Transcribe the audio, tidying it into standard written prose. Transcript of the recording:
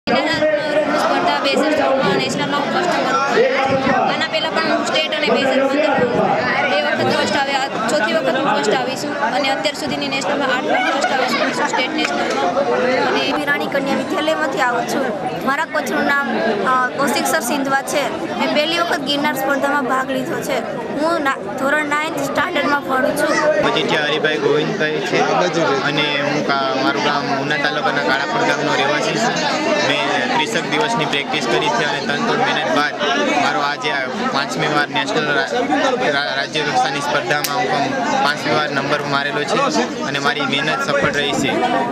સ્પર્ધા 2016માં નેશનલમાં હું first number. આના પહેલાં પણ હું સ્ટેટ અને 2015 બે વખત ફર્સ્ટ આવ્યા. ચોથી વખત હું ફર્સ્ટ આવીશું અને અત્યાર સુધીની નેશનલમાં 8 વખત ફર્સ્ટ આવીશું સ્ટેટ નેશનલમાં. અને વિરાણી કન્યા વિદ્યાલયમાંથી આવું છું. મારા કોચનું નામ કૌશિક સર સિંધવા છે. મેં પહેલી વખત ગિરનાર સ્પર્ધામાં ભાગ લીધો છે. હું ધોરણ 9th સ્ટાન્ડર્ડમાં ભણું છું. મજીઠિયા હરિભાઈ ગોવિંદભાઈ છે અને હું મારું ગામ ઉના તાલુકાના કાળાપડ ગામનો રહેવાસી છું. મેં 30 દિવસની પ્રેક્ટિસ કરી છે અને 3 મહિના બાદ મારો આજે 5મી વાર નેશનલ રાજ્ય કક્ષાની સ્પર્ધામાં હું 5મી વાર નંબર મારેલો છે અને મારી મહેનત સફળ રહી છે.